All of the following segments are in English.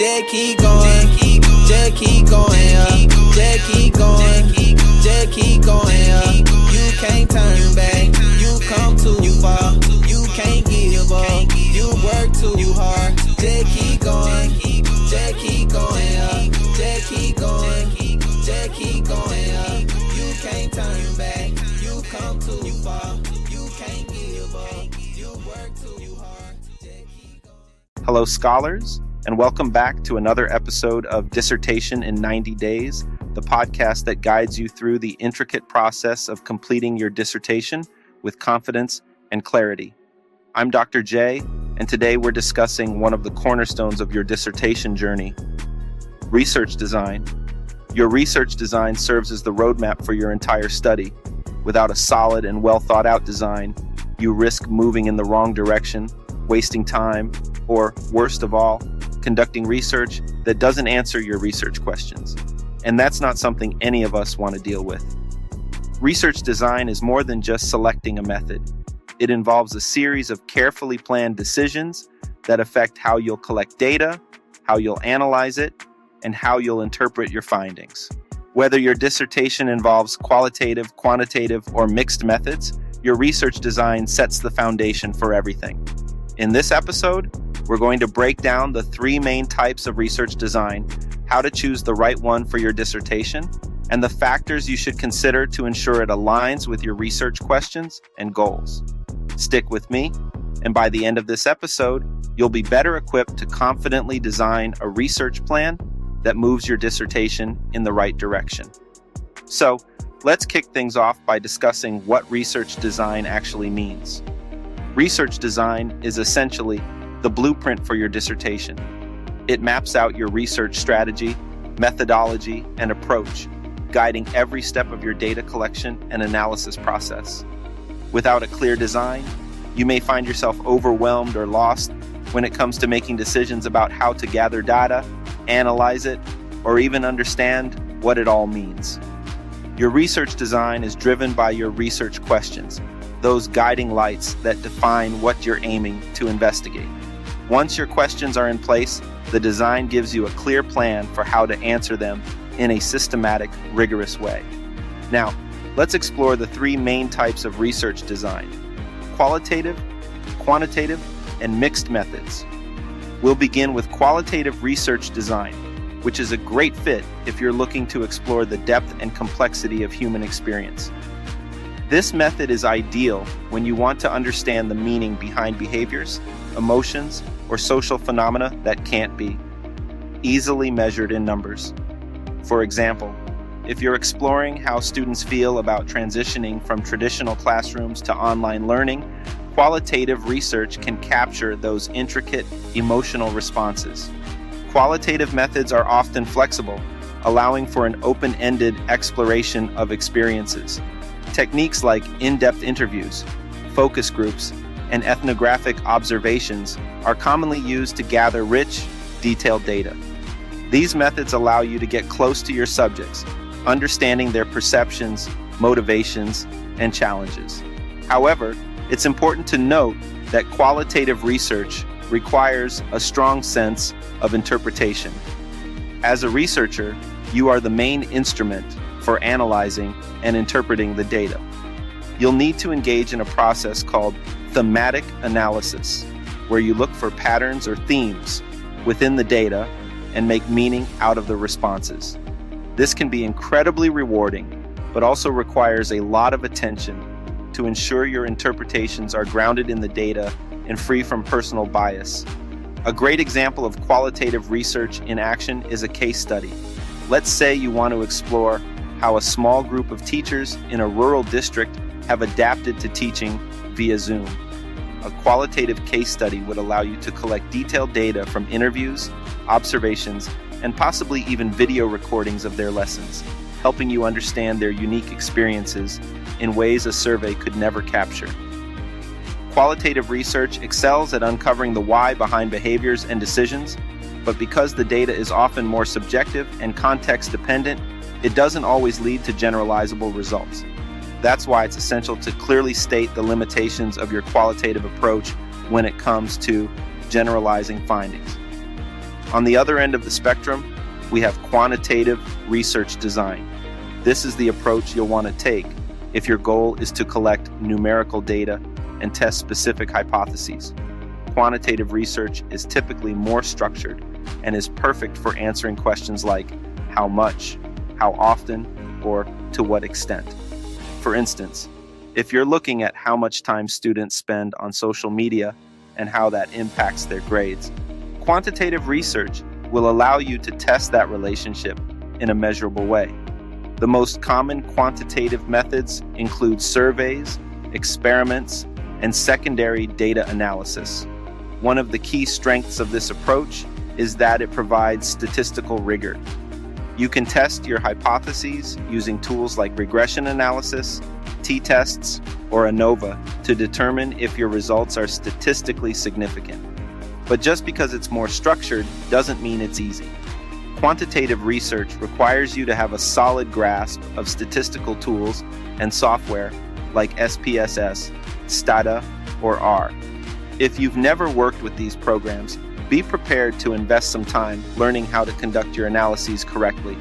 Just keep going, just keep going up, just keep going, just keep going up. You can't turn back, you come too far, you can't give up, you work too hard. Just keep going, just keep going up, just keep going, just keep going up. You can't turn back, you come too far, you can't give up, you work too hard. Hello, scholars, and welcome back to another episode of Dissertation in 90 Days, the podcast that guides you through the intricate process of completing your dissertation with confidence and clarity. I'm Dr. J, and today we're discussing one of the cornerstones of your dissertation journey, research design. Your research design serves as the roadmap for your entire study. Without a solid and well-thought-out design, you risk moving in the wrong direction, wasting time, or, worst of all, conducting research that doesn't answer your research questions. And that's not something any of us want to deal with. Research design is more than just selecting a method. It involves a series of carefully planned decisions that affect how you'll collect data, how you'll analyze it, and how you'll interpret your findings. Whether your dissertation involves qualitative, quantitative, or mixed methods, your research design sets the foundation for everything. In this episode, we're going to break down the three main types of research design, how to choose the right one for your dissertation, and the factors you should consider to ensure it aligns with your research questions and goals. Stick with me, and by the end of this episode, you'll be better equipped to confidently design a research plan that moves your dissertation in the right direction. So, let's kick things off by discussing what research design actually means. Research design is essentially the blueprint for your dissertation. It maps out your research strategy, methodology, and approach, guiding every step of your data collection and analysis process. Without a clear design, you may find yourself overwhelmed or lost when it comes to making decisions about how to gather data, analyze it, or even understand what it all means. Your research design is driven by your research questions, those guiding lights that define what you're aiming to investigate. Once your questions are in place, the design gives you a clear plan for how to answer them in a systematic, rigorous way. Now, let's explore the three main types of research design: qualitative, quantitative, and mixed methods. We'll begin with qualitative research design, which is a great fit if you're looking to explore the depth and complexity of human experience. This method is ideal when you want to understand the meaning behind behaviors, emotions, or social phenomena that can't be easily measured in numbers. For example, if you're exploring how students feel about transitioning from traditional classrooms to online learning, qualitative research can capture those intricate emotional responses. Qualitative methods are often flexible, allowing for an open-ended exploration of experiences. Techniques like in-depth interviews, focus groups, and ethnographic observations are commonly used to gather rich, detailed data. These methods allow you to get close to your subjects, understanding their perceptions, motivations, and challenges. However, it's important to note that qualitative research requires a strong sense of interpretation. As a researcher, you are the main instrument for analyzing and interpreting the data. You'll need to engage in a process called thematic analysis, where you look for patterns or themes within the data and make meaning out of the responses. This can be incredibly rewarding, but also requires a lot of attention to ensure your interpretations are grounded in the data and free from personal bias. A great example of qualitative research in action is a case study. Let's say you want to explore how a small group of teachers in a rural district have adapted to teaching via Zoom. A qualitative case study would allow you to collect detailed data from interviews, observations, and possibly even video recordings of their lessons, helping you understand their unique experiences in ways a survey could never capture. Qualitative research excels at uncovering the why behind behaviors and decisions, but because the data is often more subjective and context-dependent, it doesn't always lead to generalizable results. That's why it's essential to clearly state the limitations of your qualitative approach when it comes to generalizing findings. On the other end of the spectrum, we have quantitative research design. This is the approach you'll want to take if your goal is to collect numerical data and test specific hypotheses. Quantitative research is typically more structured and is perfect for answering questions like how much, how often, or to what extent. For instance, if you're looking at how much time students spend on social media and how that impacts their grades, quantitative research will allow you to test that relationship in a measurable way. The most common quantitative methods include surveys, experiments, and secondary data analysis. One of the key strengths of this approach is that it provides statistical rigor. You can test your hypotheses using tools like regression analysis, t-tests, or ANOVA to determine if your results are statistically significant. But just because it's more structured doesn't mean it's easy. Quantitative research requires you to have a solid grasp of statistical tools and software like SPSS, Stata, or R. If you've never worked with these programs, be prepared to invest some time learning how to conduct your analyses correctly.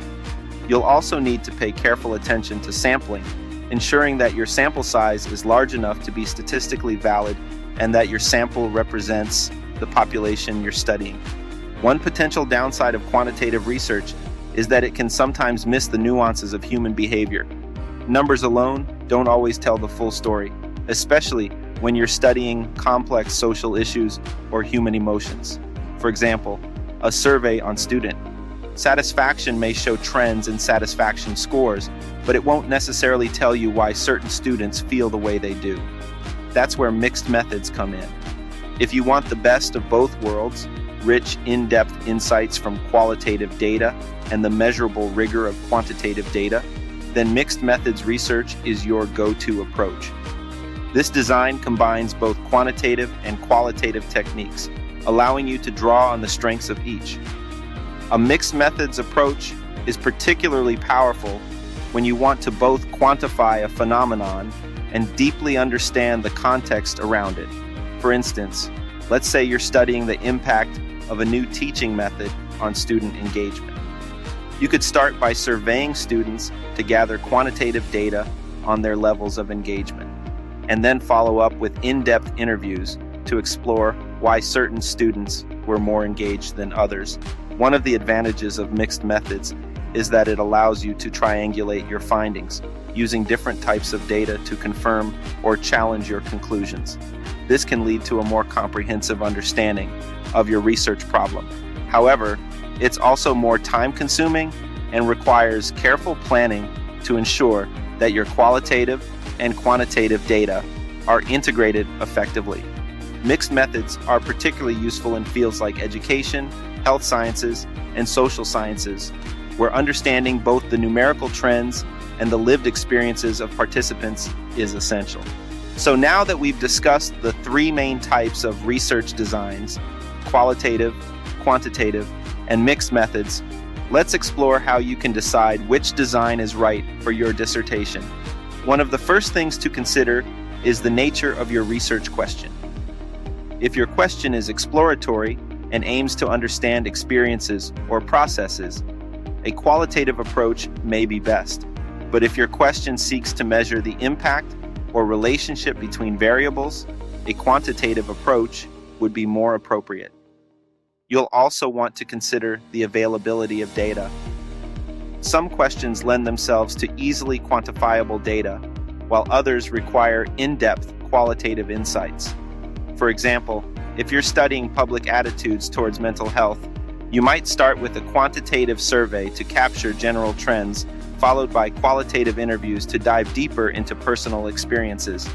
You'll also need to pay careful attention to sampling, ensuring that your sample size is large enough to be statistically valid and that your sample represents the population you're studying. One potential downside of quantitative research is that it can sometimes miss the nuances of human behavior. Numbers alone don't always tell the full story, especially when you're studying complex social issues or human emotions. For example, a survey on student satisfaction may show trends in satisfaction scores, but it won't necessarily tell you why certain students feel the way they do. That's where mixed methods come in. If you want the best of both worlds, rich, in-depth insights from qualitative data and the measurable rigor of quantitative data, then mixed methods research is your go-to approach. This design combines both quantitative and qualitative techniques, allowing you to draw on the strengths of each. A mixed methods approach is particularly powerful when you want to both quantify a phenomenon and deeply understand the context around it. For instance, let's say you're studying the impact of a new teaching method on student engagement. You could start by surveying students to gather quantitative data on their levels of engagement, and then follow up with in-depth interviews to explore why certain students were more engaged than others. One of the advantages of mixed methods is that it allows you to triangulate your findings, using different types of data to confirm or challenge your conclusions. This can lead to a more comprehensive understanding of your research problem. However, it's also more time-consuming and requires careful planning to ensure that your qualitative and quantitative data are integrated effectively. Mixed methods are particularly useful in fields like education, health sciences, and social sciences, where understanding both the numerical trends and the lived experiences of participants is essential. So now that we've discussed the three main types of research designs, qualitative, quantitative, and mixed methods, let's explore how you can decide which design is right for your dissertation. One of the first things to consider is the nature of your research question. If your question is exploratory and aims to understand experiences or processes, a qualitative approach may be best. But if your question seeks to measure the impact or relationship between variables, a quantitative approach would be more appropriate. You'll also want to consider the availability of data. Some questions lend themselves to easily quantifiable data, while others require in-depth qualitative insights. For example, if you're studying public attitudes towards mental health, you might start with a quantitative survey to capture general trends, followed by qualitative interviews to dive deeper into personal experiences.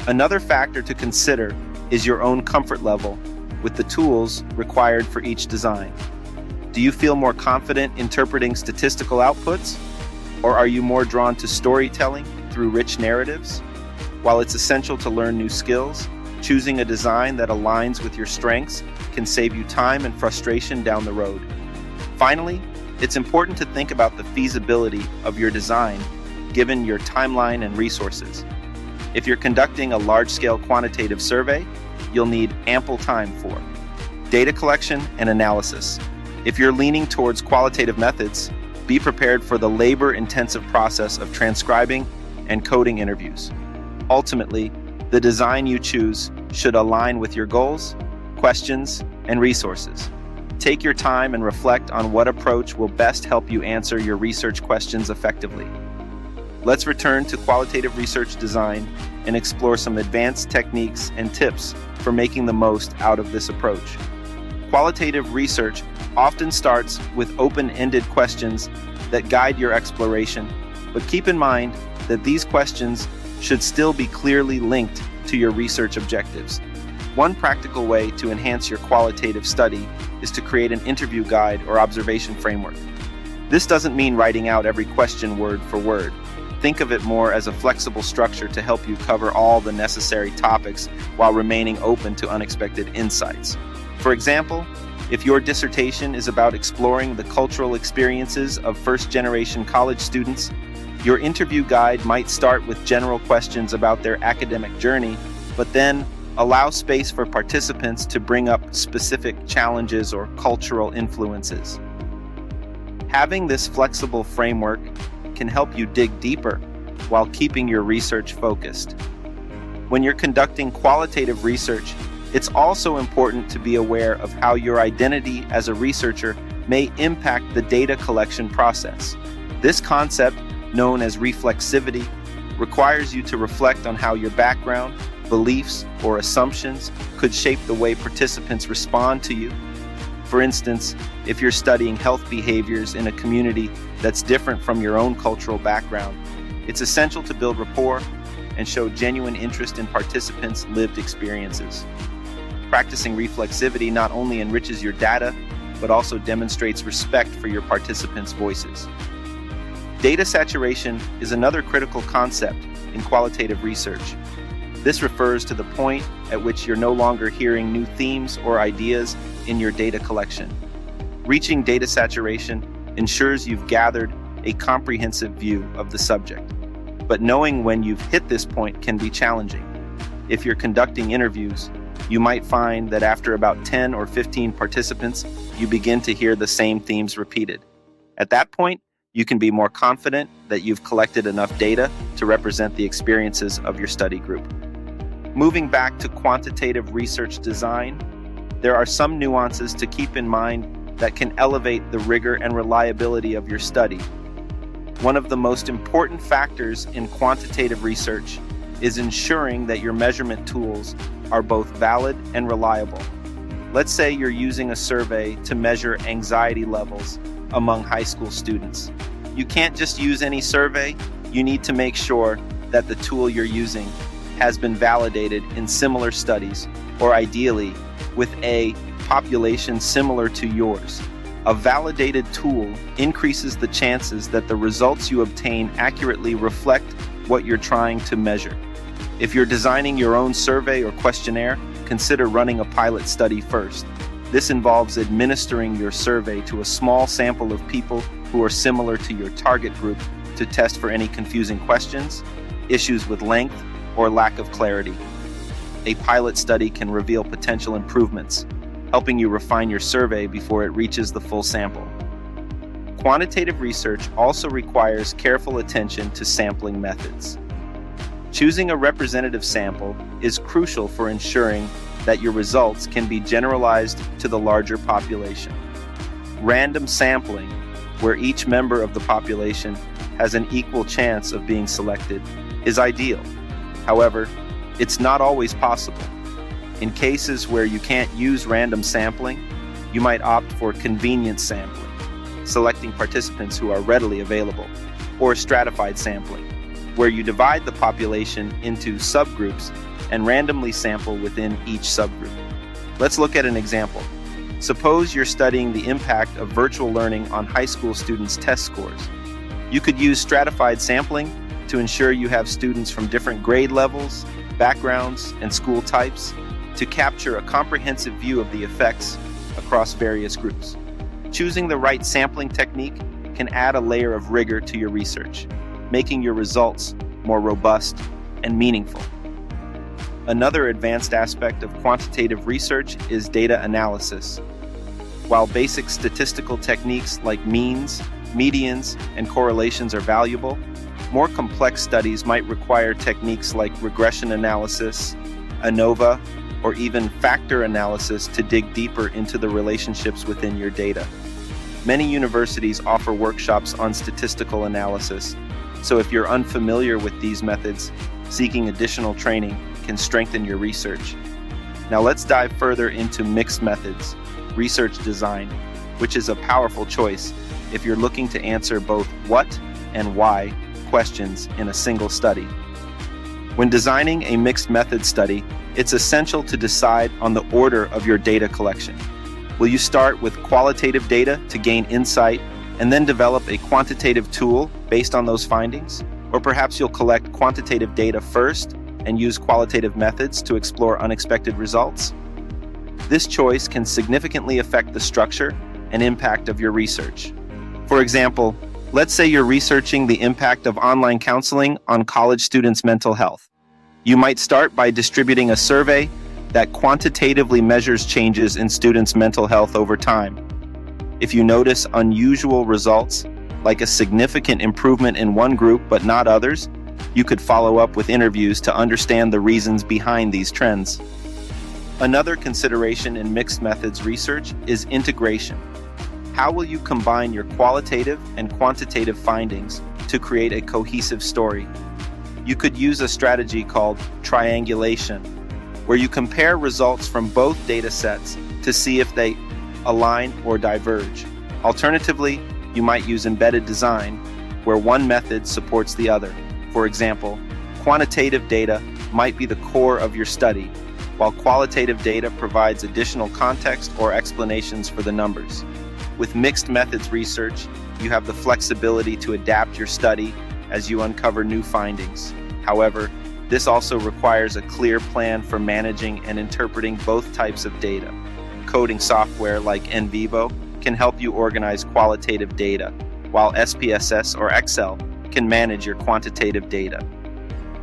Another factor to consider is your own comfort level with the tools required for each design. Do you feel more confident interpreting statistical outputs, or are you more drawn to storytelling through rich narratives? While it's essential to learn new skills, choosing a design that aligns with your strengths can save you time and frustration down the road. Finally, it's important to think about the feasibility of your design given your timeline and resources. If you're conducting a large-scale quantitative survey, you'll need ample time for Data collection and analysis. If you're leaning towards qualitative methods, be prepared for the labor-intensive process of transcribing and coding interviews. Ultimately, the design you choose should align with your goals, questions, and resources. Take your time and reflect on what approach will best help you answer your research questions effectively. Let's return to qualitative research design and explore some advanced techniques and tips for making the most out of this approach. Qualitative research often starts with open-ended questions that guide your exploration, but keep in mind that these questions should still be clearly linked to your research objectives. One practical way to enhance your qualitative study is to create an interview guide or observation framework. This doesn't mean writing out every question word for word. Think of it more as a flexible structure to help you cover all the necessary topics while remaining open to unexpected insights. For example, if your dissertation is about exploring the cultural experiences of first-generation college students, your interview guide might start with general questions about their academic journey, but then allow space for participants to bring up specific challenges or cultural influences. Having this flexible framework can help you dig deeper while keeping your research focused. When you're conducting qualitative research, it's also important to be aware of how your identity as a researcher may impact the data collection process. This concept, known as reflexivity, requires you to reflect on how your background, beliefs, or assumptions could shape the way participants respond to you. For instance, if you're studying health behaviors in a community that's different from your own cultural background, it's essential to build rapport and show genuine interest in participants' lived experiences. Practicing reflexivity not only enriches your data, but also demonstrates respect for your participants' voices. Data saturation is another critical concept in qualitative research. This refers to the point at which you're no longer hearing new themes or ideas in your data collection. Reaching data saturation ensures you've gathered a comprehensive view of the subject. But knowing when you've hit this point can be challenging. If you're conducting interviews, you might find that after about 10 or 15 participants, you begin to hear the same themes repeated. At that point, you can be more confident that you've collected enough data to represent the experiences of your study group. Moving back to quantitative research design, there are some nuances to keep in mind that can elevate the rigor and reliability of your study. One of the most important factors in quantitative research is ensuring that your measurement tools are both valid and reliable. Let's say you're using a survey to measure anxiety levels among high school students. You can't just use any survey. You need to make sure that the tool you're using has been validated in similar studies, or ideally with a population similar to yours. A validated tool increases the chances that the results you obtain accurately reflect what you're trying to measure. If you're designing your own survey or questionnaire, consider running a pilot study first. This involves administering your survey to a small sample of people who are similar to your target group to test for any confusing questions, issues with length, or lack of clarity. A pilot study can reveal potential improvements, helping you refine your survey before it reaches the full sample. Quantitative research also requires careful attention to sampling methods. Choosing a representative sample is crucial for ensuring that your results can be generalized to the larger population. Random sampling, where each member of the population has an equal chance of being selected, is ideal. However, it's not always possible. In cases where you can't use random sampling, you might opt for convenience sampling, selecting participants who are readily available, or stratified sampling, where you divide the population into subgroups and randomly sample within each subgroup. Let's look at an example. Suppose you're studying the impact of virtual learning on high school students' test scores. You could use stratified sampling to ensure you have students from different grade levels, backgrounds, and school types to capture a comprehensive view of the effects across various groups. Choosing the right sampling technique can add a layer of rigor to your research, making your results more robust and meaningful. Another advanced aspect of quantitative research is data analysis. While basic statistical techniques like means, medians, and correlations are valuable, more complex studies might require techniques like regression analysis, ANOVA, or even factor analysis to dig deeper into the relationships within your data. Many universities offer workshops on statistical analysis, so if you're unfamiliar with these methods, seeking additional training can strengthen your research. Now let's dive further into mixed methods, research design, which is a powerful choice if you're looking to answer both what and why questions in a single study. When designing a mixed method study, it's essential to decide on the order of your data collection. Will you start with qualitative data to gain insight and then develop a quantitative tool based on those findings? Or perhaps you'll collect quantitative data first and use qualitative methods to explore unexpected results? This choice can significantly affect the structure and impact of your research. For example, let's say you're researching the impact of online counseling on college students' mental health. You might start by distributing a survey that quantitatively measures changes in students' mental health over time. If you notice unusual results, like a significant improvement in one group but not others, you could follow up with interviews to understand the reasons behind these trends. Another consideration in mixed methods research is integration. How will you combine your qualitative and quantitative findings to create a cohesive story? You could use a strategy called triangulation, where you compare results from both data sets to see if they align or diverge. Alternatively, you might use embedded design, where one method supports the other. For example, quantitative data might be the core of your study, while qualitative data provides additional context or explanations for the numbers. With mixed methods research, you have the flexibility to adapt your study as you uncover new findings. However, this also requires a clear plan for managing and interpreting both types of data. Coding software like NVivo can help you organize qualitative data, while SPSS or Excel can manage your quantitative data.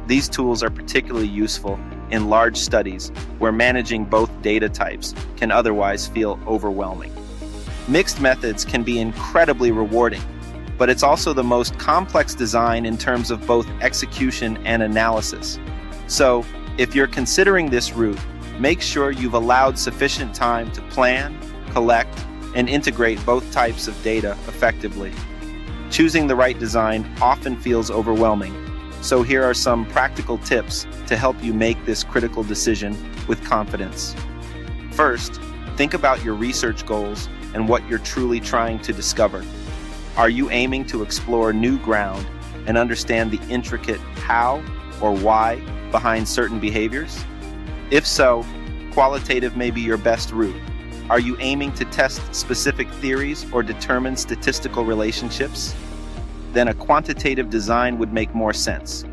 These tools are particularly useful in large studies where managing both data types can otherwise feel overwhelming. Mixed methods can be incredibly rewarding, but it's also the most complex design in terms of both execution and analysis. So, if you're considering this route, make sure you've allowed sufficient time to plan, collect, and integrate both types of data effectively. Choosing the right design often feels overwhelming, so here are some practical tips to help you make this critical decision with confidence. First, think about your research goals and what you're truly trying to discover. Are you aiming to explore new ground and understand the intricate how or why behind certain behaviors? If so, qualitative may be your best route. Are you aiming to test specific theories or determine statistical relationships? Then a quantitative design would make more sense.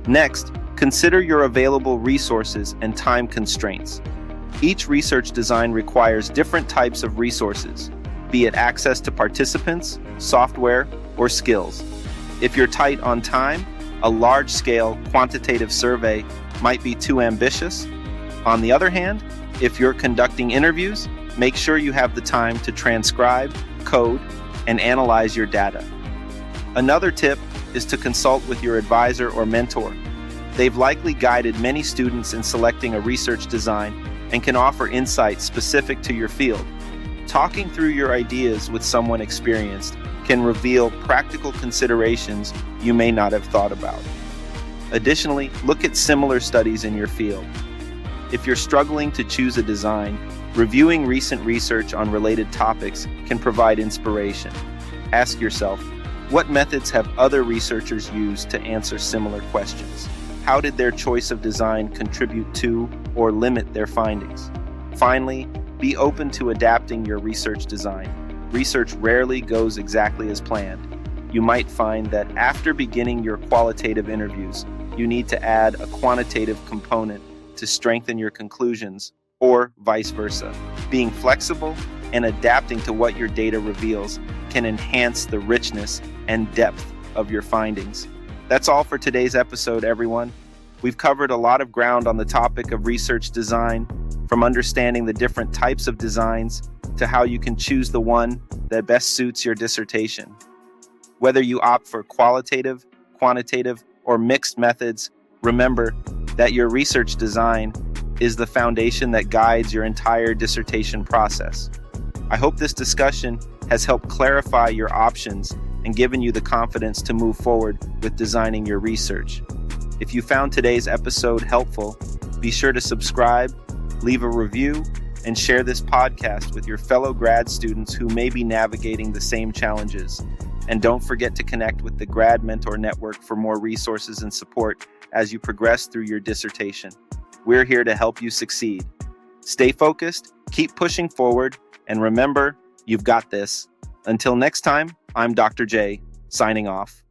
Next, consider your available resources and time constraints. Each research design requires different types of resources, be it access to participants, software, or skills. If you're tight on time, a large-scale quantitative survey might be too ambitious. On the other hand, if you're conducting interviews, make sure you have the time to transcribe, code, and analyze your data. Another tip is to consult with your advisor or mentor. They've likely guided many students in selecting a research design and can offer insights specific to your field. Talking through your ideas with someone experienced can reveal practical considerations you may not have thought about. Additionally, look at similar studies in your field. If you're struggling to choose a design, reviewing recent research on related topics can provide inspiration. Ask yourself, what methods have other researchers used to answer similar questions? How did their choice of design contribute to or limit their findings? Finally, be open to adapting your research design. Research rarely goes exactly as planned. You might find that after beginning your qualitative interviews, you need to add a quantitative component to strengthen your conclusions, or vice versa. Being flexible and adapting to what your data reveals can enhance the richness and depth of your findings. That's all for today's episode, everyone. We've covered a lot of ground on the topic of research design, from understanding the different types of designs to how you can choose the one that best suits your dissertation. Whether you opt for qualitative, quantitative, or mixed methods, remember that your research design is the foundation that guides your entire dissertation process. I hope this discussion has helped clarify your options and given you the confidence to move forward with designing your research. If you found today's episode helpful, be sure to subscribe, leave a review, and share this podcast with your fellow grad students who may be navigating the same challenges. And don't forget to connect with the Grad Mentor Network for more resources and support as you progress through your dissertation. We're here to help you succeed. Stay focused, keep pushing forward, and remember, you've got this. Until next time, I'm Dr. J, signing off.